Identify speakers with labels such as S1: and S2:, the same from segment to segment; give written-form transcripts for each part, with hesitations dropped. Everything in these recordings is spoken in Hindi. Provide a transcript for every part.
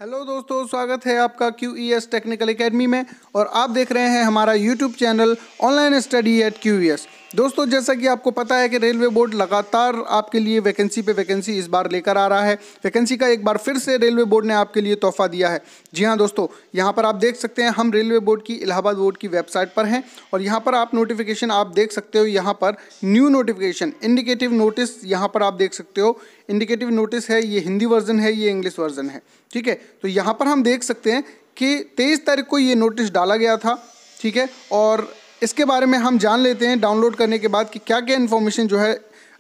S1: हेलो दोस्तों, स्वागत है आपका QES टेक्निकल एकेडमी में। और आप देख रहे हैं हमारा YouTube channel online study eight QES। दोस्तों, जैसा कि आपको पता है कि रेलवे बोर्ड लगातार आपके लिए वैकेंसी पे वैकेंसी इस बार लेकर आ रहा है। वैकेंसी का एक बार फिर से रेलवे बोर्ड ने आपके लिए तोहफा दिया है। जी हाँ दोस्तों, यहाँ पर आप देख सकते हैं हम रेलवे बोर्ड की इलाहाबाद बोर्ड की वेबसाइट पर हैं और यहाँ पर आप नोटिफिकेशन आप देख सकते हो। यहाँ पर न्यू नोटिफिकेशन इंडिकेटिव नोटिस यहाँ पर आप देख सकते हो। इंडिकेटिव नोटिस है, ये हिंदी वर्जन है, ये इंग्लिश वर्जन है। ठीक है, तो यहाँ पर हम देख सकते हैं कि 23 तारीख को ये नोटिस डाला गया था। ठीक है, और इसके बारे में हम जान लेते हैं डाउनलोड करने के बाद कि क्या क्या इन्फॉर्मेशन जो है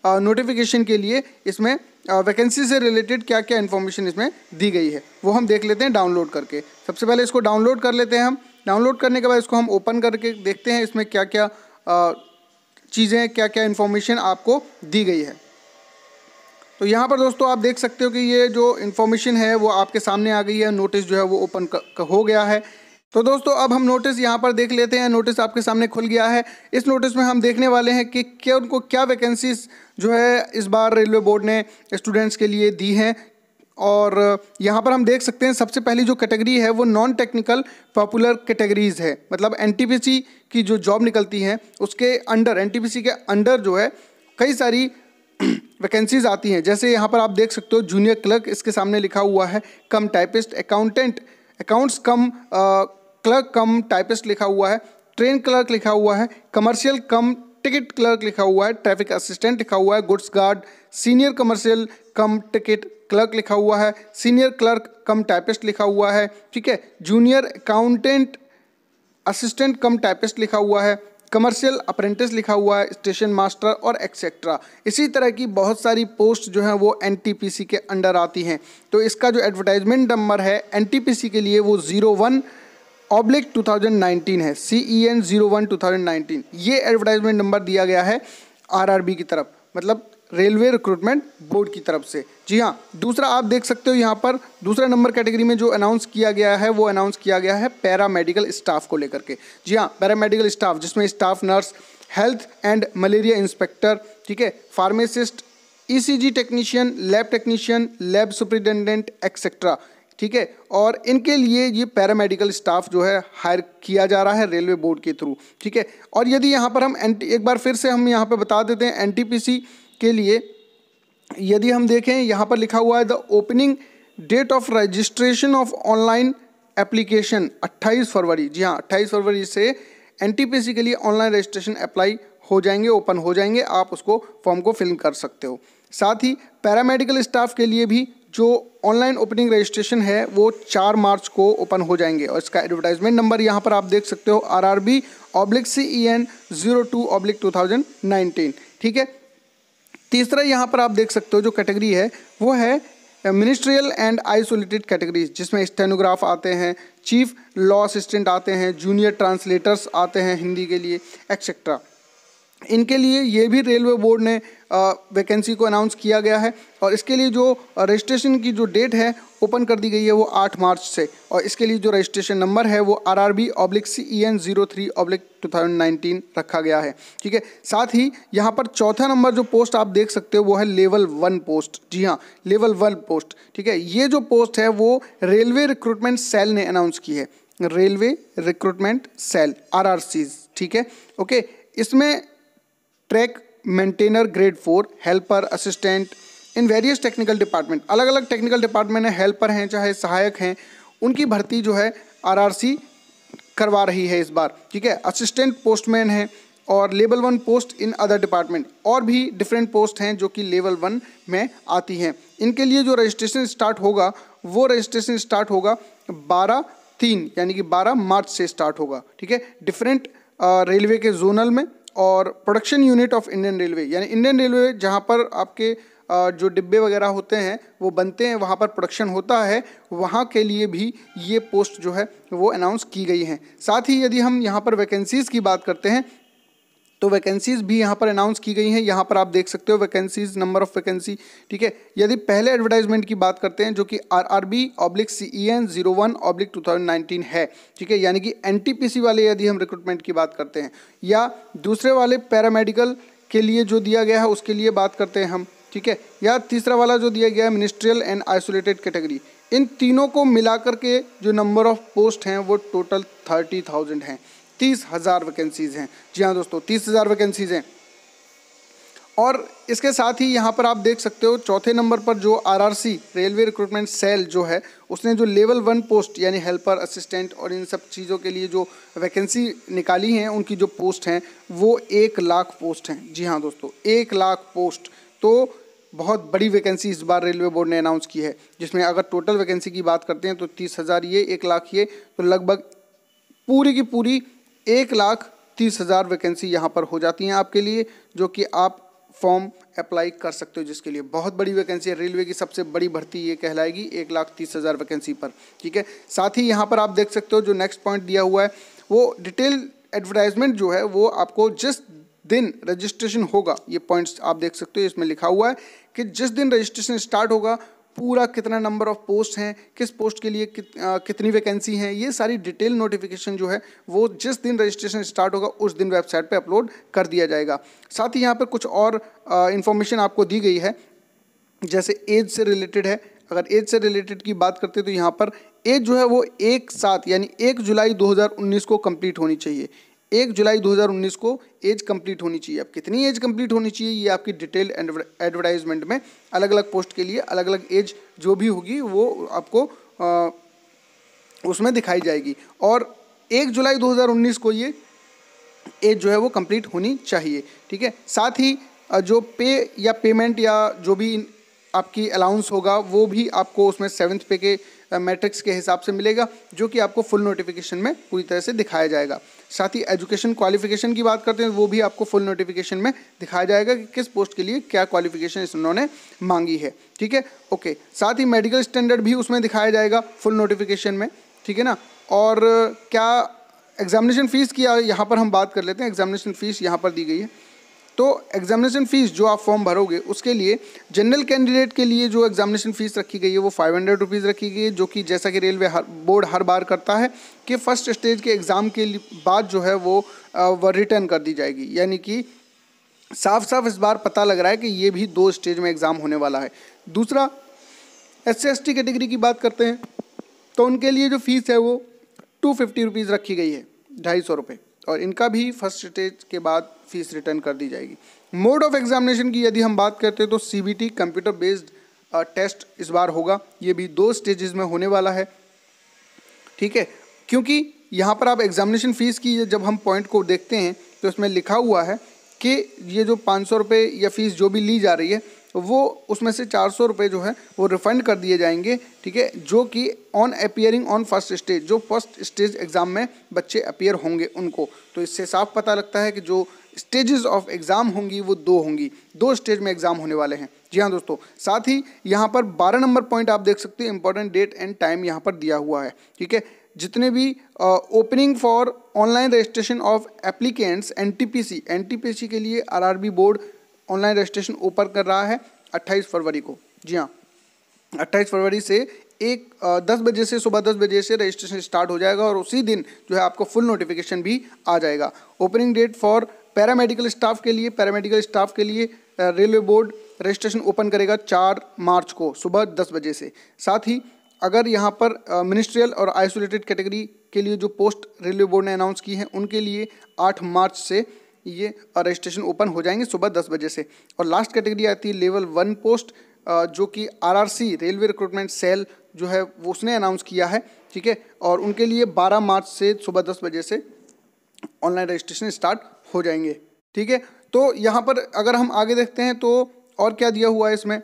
S1: नोटिफिकेशन के लिए इसमें वैकेंसी से रिलेटेड क्या क्या इन्फॉर्मेशन इसमें दी गई है, वो हम देख लेते हैं डाउनलोड करके। सबसे पहले इसको डाउनलोड कर लेते हैं हम। डाउनलोड करने के बाद इसको हम ओपन करके देखते हैं इसमें क्या क्या चीज़ें, क्या क्या इन्फॉर्मेशन आपको दी गई है। तो यहाँ पर दोस्तों आप देख सकते हो कि ये जो इन्फॉर्मेशन है वो आपके सामने आ गई है। नोटिस जो है वो ओपन हो गया है। तो दोस्तों अब हम नोटिस यहाँ पर देख लेते हैं। नोटिस आपके सामने खुल गया है। इस नोटिस में हम देखने वाले हैं कि क्या उनको क्या वैकेंसीज जो है इस बार रेलवे बोर्ड ने स्टूडेंट्स के लिए दी हैं। और यहाँ पर हम देख सकते हैं सबसे पहली जो कैटेगरी है वो नॉन टेक्निकल पॉपुलर कैटेगरीज है। मतलब NTPC की जो जॉब निकलती हैं उसके अंडर, NTPC के अंडर जो है कई सारी वैकेंसीज आती हैं। जैसे यहाँ पर आप देख सकते हो जूनियर क्लर्क इसके सामने लिखा हुआ है, कम टाइपिस्ट, अकाउंटेंट, अकाउंट्स कम क्लर्क कम टाइपिस्ट लिखा हुआ है, ट्रेन क्लर्क लिखा हुआ है, कमर्शियल कम टिकट क्लर्क लिखा हुआ है, ट्रैफिक असिस्टेंट लिखा हुआ है, गुड्स गार्ड, सीनियर कमर्शियल कम टिकट क्लर्क लिखा हुआ है, सीनियर क्लर्क कम टाइपिस्ट लिखा हुआ है। ठीक है, जूनियर अकाउंटेंट असिस्टेंट कम टाइपिस्ट लिखा हुआ है, कमर्शियल अप्रेंटिस लिखा हुआ है, स्टेशन मास्टर और एक्सेट्रा। इसी तरह की बहुत सारी पोस्ट जो हैं वो NTPC के अंडर आती हैं। तो इसका जो एडवर्टाइजमेंट नंबर है NTPC के लिए वो 01/2019 है, CEN 01/2019। ये एडवर्टाइजमेंट नंबर दिया गया है RRB की तरफ, मतलब रेलवे रिक्रूटमेंट बोर्ड की तरफ से। जी हाँ, दूसरा आप देख सकते हो यहाँ पर दूसरा नंबर कैटेगरी में जो अनाउंस किया गया है वो अनाउंस किया गया है पैरामेडिकल स्टाफ को लेकर के। जी हाँ, पैरामेडिकल स्टाफ जिसमें staff nurse, health and malaria inspector, ठीक है, pharmacist, ECG technician, lab technician, lab superintendent etcetera. ठीक है, और इनके लिए ये पैरामेडिकल स्टाफ जो है हायर किया जा रहा है रेलवे बोर्ड के थ्रू। ठीक है, और यदि यहाँ पर हम एक बार फिर से हम यहाँ पर बता देते हैं NTPC के लिए यदि हम देखें यहाँ पर लिखा हुआ है the opening date of registration of online application 28 February. जी हाँ, 28 फरवरी से NTPC के लिए ऑनलाइन रजिस्ट्रेशन अप्लाई हो जाएंगे, ओपन हो जाएंगे। आप उसको फॉर्म को फिल कर सकते हो। साथ ही पैरामेडिकल स्टाफ के लिए भी जो ऑनलाइन ओपनिंग रजिस्ट्रेशन है वो 4 मार्च को ओपन हो जाएंगे। और इसका एडवर्टाइजमेंट नंबर यहाँ पर आप देख सकते हो RRB/CEN 02/2019। ठीक है, तीसरा यहाँ पर आप देख सकते हो जो कैटेगरी है वो है मिनिस्ट्रियल एंड आइसोलेटेड कैटेगरीज, जिसमें स्टेनोग्राफ आते हैं, चीफ लॉ असिस्टेंट आते हैं, जूनियर ट्रांसलेटर्स आते हैं हिंदी के लिए, एक्सेट्रा। इनके लिए ये भी रेलवे बोर्ड ने वैकेंसी को अनाउंस किया गया है। और इसके लिए जो रजिस्ट्रेशन की जो डेट है ओपन कर दी गई है वो 8 मार्च से। और इसके लिए जो रजिस्ट्रेशन नंबर है वो RRB/CEN 03/2019 रखा गया है। ठीक है, साथ ही यहाँ पर चौथा नंबर जो पोस्ट आप देख सकते हो वो है लेवल 1 पोस्ट। जी हाँ, लेवल 1 पोस्ट। ठीक है, ये जो पोस्ट है वो रेलवे रिक्रूटमेंट सेल ने अनाउंस की है, रेलवे रिक्रूटमेंट सेल RRCs। ठीक है, ओके, इसमें track maintainer grade 4, helper, assistant in various technical department, अलग अलग टेक्निकल डिपार्टमेंट है, हेल्पर हैं चाहे सहायक हैं, उनकी भर्ती जो है RRC करवा रही है इस बार। ठीक है, असिस्टेंट पोस्टमैन है और level 1 post in other department, और भी डिफरेंट पोस्ट हैं जो कि लेवल 1 में आती हैं। इनके लिए जो रजिस्ट्रेशन स्टार्ट होगा वो रजिस्ट्रेशन स्टार्ट होगा 12/3 यानी कि 12 मार्च से स्टार्ट होगा। ठीक है, डिफरेंट रेलवे के जोनल में और production unit of Indian railway, यानी इंडियन रेलवे जहाँ पर आपके जो डिब्बे वगैरह होते हैं वो बनते हैं, वहाँ पर प्रोडक्शन होता है, वहाँ के लिए भी ये पोस्ट जो है वो अनाउंस की गई हैं। साथ ही यदि हम यहाँ पर वैकेंसीज़ की बात करते हैं तो वैकेंसीज़ भी यहाँ पर अनाउंस की गई हैं। यहाँ पर आप देख सकते हो वैकेंसीज़, नंबर ऑफ़ वैकेंसी। ठीक है, यदि पहले एडवर्टाइजमेंट की बात करते हैं जो कि RRB/CEN 01/2019 है। ठीक है, यानी कि NTPC वाले यदि हम रिक्रूटमेंट की बात करते हैं, या दूसरे वाले पैरामेडिकल के लिए जो दिया गया है उसके लिए बात करते हैं हम। ठीक है, या तीसरा वाला जो दिया गया है मिनिस्ट्रियल एंड आइसोलेटेड कैटेगरी, इन तीनों को मिलाकर के जो नंबर ऑफ पोस्ट हैं वो टोटल 30,000 हैं, 30,000 वैकेंसीज़ हैं। जी हाँ दोस्तों, 30,000 वैकेंसीज़ हैं। और इसके साथ ही यहाँ पर आप देख सकते हो चौथे नंबर पर जो आरआरसी रेलवे रिक्रूटमेंट सेल जो है उसने जो लेवल 1 पोस्ट यानी हेल्पर, असिस्टेंट और इन सब चीज़ों के लिए जो वैकेंसी निकाली हैं, उनकी जो पोस्ट हैं वो 1 लाख पोस्ट हैं। जी हाँ दोस्तों, 1 लाख पोस्ट, तो बहुत बड़ी वैकेंसी इस बार रेलवे बोर्ड ने अनाउंस की है, जिसमें अगर टोटल वैकेंसी की बात करते हैं तो 30,000 ये, 1 लाख ये, तो लगभग पूरी की पूरी 1,30,000 वैकेंसी यहाँ पर हो जाती हैं आपके लिए, जो कि आप फॉर्म अप्लाई कर सकते हो, जिसके लिए बहुत बड़ी वैकेंसी है। रेलवे की सबसे बड़ी भर्ती ये कहलाएगी 1,30,000 वैकेंसी पर। ठीक है, साथ ही यहाँ पर आप देख सकते हो जो नेक्स्ट पॉइंट दिया हुआ है वो डिटेल एडवर्टाइजमेंट जो है वो आपको जिस दिन रजिस्ट्रेशन होगा, ये पॉइंट्स आप देख सकते हो, इसमें लिखा हुआ है कि जिस दिन रजिस्ट्रेशन स्टार्ट होगा पूरा कितना नंबर ऑफ पोस्ट हैं, किस पोस्ट के लिए कितनी वैकेंसी हैं, ये सारी डिटेल नोटिफिकेशन जो है वो जिस दिन रजिस्ट्रेशन स्टार्ट होगा उस दिन वेबसाइट पे अपलोड कर दिया जाएगा। साथ ही यहाँ पर कुछ और इन्फॉर्मेशन आपको दी गई है, जैसे एज से रिलेटेड है। अगर एज से रिलेटेड की बात करते हैं तो यहाँ पर एज जो है वो 1/7 यानी 1 जुलाई 2019 को कंप्लीट होनी चाहिए। 1 जुलाई 2019 को एज कंप्लीट होनी चाहिए। अब कितनी एज कंप्लीट होनी चाहिए ये आपकी डिटेल एडवर्टाइजमेंट में अलग अलग पोस्ट के लिए अलग अलग एज जो भी होगी वो आपको उसमें दिखाई जाएगी, और 1 जुलाई 2019 को ये एज जो है वो कंप्लीट होनी चाहिए। ठीक है, साथ ही जो पे या पेमेंट या जो भी आपकी अलाउंस होगा वो भी आपको उसमें 7th पे के मैट्रिक्स के हिसाब से मिलेगा, जो कि आपको फुल नोटिफिकेशन में पूरी तरह से दिखाया जाएगा। साथ ही एजुकेशन क्वालिफिकेशन की बात करते हैं वो भी आपको फुल नोटिफिकेशन में दिखाया जाएगा कि किस पोस्ट के लिए क्या क्वालिफिकेशन उन्होंने मांगी है। ठीक है, ओके। साथ ही मेडिकल स्टैंडर्ड भी उसमें दिखाया जाएगा फुल नोटिफिकेशन में। ठीक है ना, और क्या एग्जामिनेशन फ़ीस की यहाँ पर हम बात कर लेते हैं। एग्जामिनेशन फ़ीस यहाँ पर दी गई है, तो एग्जामिनेशन फ़ीस जो आप फॉर्म भरोगे उसके लिए जनरल कैंडिडेट के लिए जो एग्जामिनेशन फ़ीस रखी गई है वो 500 रुपीज़ रखी गई है, जो कि जैसा कि रेलवे बोर्ड हर बार करता है कि फर्स्ट स्टेज के एग्ज़ाम के बाद जो है वो रिटर्न कर दी जाएगी। यानी कि साफ साफ इस बार पता लग रहा है कि ये भी 2 स्टेज में एग्ज़ाम होने वाला है। दूसरा, SC/ST कैटेगरी की बात करते हैं तो उनके लिए जो फ़ीस है वो 250 रुपीज़ रखी गई है, 250 रुपये, और इनका भी फर्स्ट स्टेज के बाद फीस रिटर्न कर दी जाएगी। मोड ऑफ एग्जामिनेशन की यदि हम बात करते हैं तो CBT कंप्यूटर बेस्ड टेस्ट इस बार होगा, ये भी 2 स्टेजेस में होने वाला है। ठीक है, क्योंकि यहाँ पर आप एग्जामिनेशन फ़ीस की जब हम पॉइंट को देखते हैं तो इसमें लिखा हुआ है कि ये जो 500 रुपये या फ़ीस जो भी ली जा रही है वो उसमें से 400 रुपये जो है वो रिफ़ंड कर दिए जाएंगे। ठीक है, जो कि on appearing on first stage, जो फर्स्ट स्टेज एग्ज़ाम में बच्चे अपीयर होंगे उनको। तो इससे साफ पता लगता है कि जो स्टेजेस ऑफ एग्ज़ाम होंगी वो 2 होंगी, 2 स्टेज में एग्ज़ाम होने वाले हैं। जी हाँ दोस्तों, साथ ही यहाँ पर 12 नंबर पॉइंट आप देख सकते हैं, इंपॉर्टेंट डेट एंड टाइम यहाँ पर दिया हुआ है। ठीक है, जितने भी opening for online registration of applicants NTPC के लिए RRB board online registration open कर रहा है 28 फरवरी को। जी हाँ, 28 फरवरी से 10 बजे से, सुबह 10 बजे से रजिस्ट्रेशन स्टार्ट हो जाएगा, और उसी दिन जो है आपको फुल नोटिफिकेशन भी आ जाएगा। Opening date for paramedical staff के लिए रेलवे बोर्ड रजिस्ट्रेशन ओपन करेगा 4 मार्च को सुबह 10 बजे से। साथ ही अगर यहाँ पर मिनिस्ट्रियल और आइसोलेटेड कैटेगरी के लिए जो पोस्ट रेलवे बोर्ड ने अनाउंस की है उनके लिए 8 मार्च से ये रजिस्ट्रेशन ओपन हो जाएंगे सुबह 10 बजे से। और लास्ट कैटेगरी आती है लेवल 1 पोस्ट, जो कि RRC रेलवे रिक्रूटमेंट सेल जो है वो उसने अनाउंस किया है। ठीक है, और उनके लिए 12 मार्च से सुबह 10 बजे से ऑनलाइन रजिस्ट्रेशन स्टार्ट हो जाएंगे। ठीक है, तो यहाँ पर अगर हम आगे देखते हैं तो और क्या दिया हुआ है इसमें,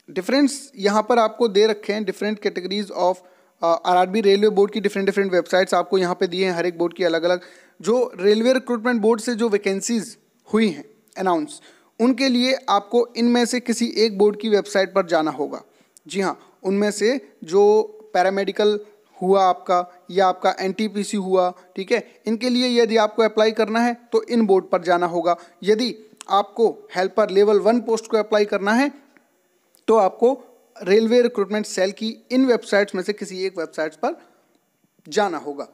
S1: डिफरेंस यहाँ पर आपको दे रखे हैं, different categories of RRB railway board की डिफरेंट वेबसाइट्स आपको यहाँ पे दिए हैं, हर एक बोर्ड की अलग अलग। जो रेलवे रिक्रूटमेंट बोर्ड से जो वैकेंसीज हुई हैं अनाउंस, उनके लिए आपको इनमें से किसी एक बोर्ड की वेबसाइट पर जाना होगा। जी हाँ, उनमें से जो पैरामेडिकल हुआ आपका या आपका NTPC हुआ, ठीक है, इनके लिए यदि आपको अप्लाई करना है तो इन बोर्ड पर जाना होगा। यदि आपको हेल्पर लेवल 1 पोस्ट को अप्लाई करना है तो आपको रेलवे रिक्रूटमेंट सेल की इन वेबसाइट्स में से किसी एक वेबसाइट्स पर जाना होगा।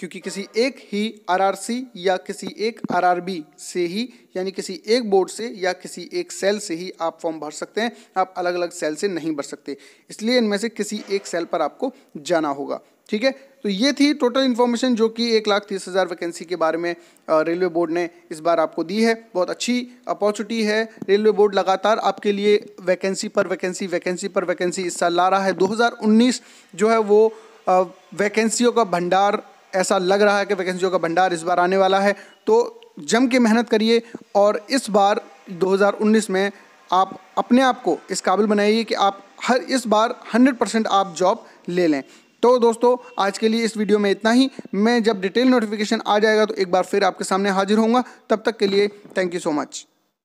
S1: क्योंकि किसी एक ही आरआरसी या किसी एक आरआरबी से ही, यानी किसी एक बोर्ड से या किसी एक सेल से ही आप फॉर्म भर सकते हैं। आप अलग अलग सेल से नहीं भर सकते, इसलिए इनमें से किसी एक सेल पर आपको जाना होगा। ठीक है, तो ये थी टोटल इन्फॉर्मेशन जो कि 1,30,000 वैकेंसी के बारे में रेलवे बोर्ड ने इस बार आपको दी है। बहुत अच्छी अपॉर्चुनिटी है। रेलवे बोर्ड लगातार आपके लिए वैकेंसी पर वैकेंसी इस साल ला रहा है। 2019 जो है वो वैकेंसियों का भंडार, ऐसा लग रहा है कि वैकेंसियों का भंडार इस बार आने वाला है। तो जम के मेहनत करिए और इस बार 2019 में आप अपने आप को इस काबिल बनाइए कि आप इस बार 100% आप जॉब ले लें। तो दोस्तों आज के लिए इस वीडियो में इतना ही। मैं जब डिटेल नोटिफिकेशन आ जाएगा तो एक बार फिर आपके सामने हाजिर होऊंगा। तब तक के लिए थैंक यू सो मच।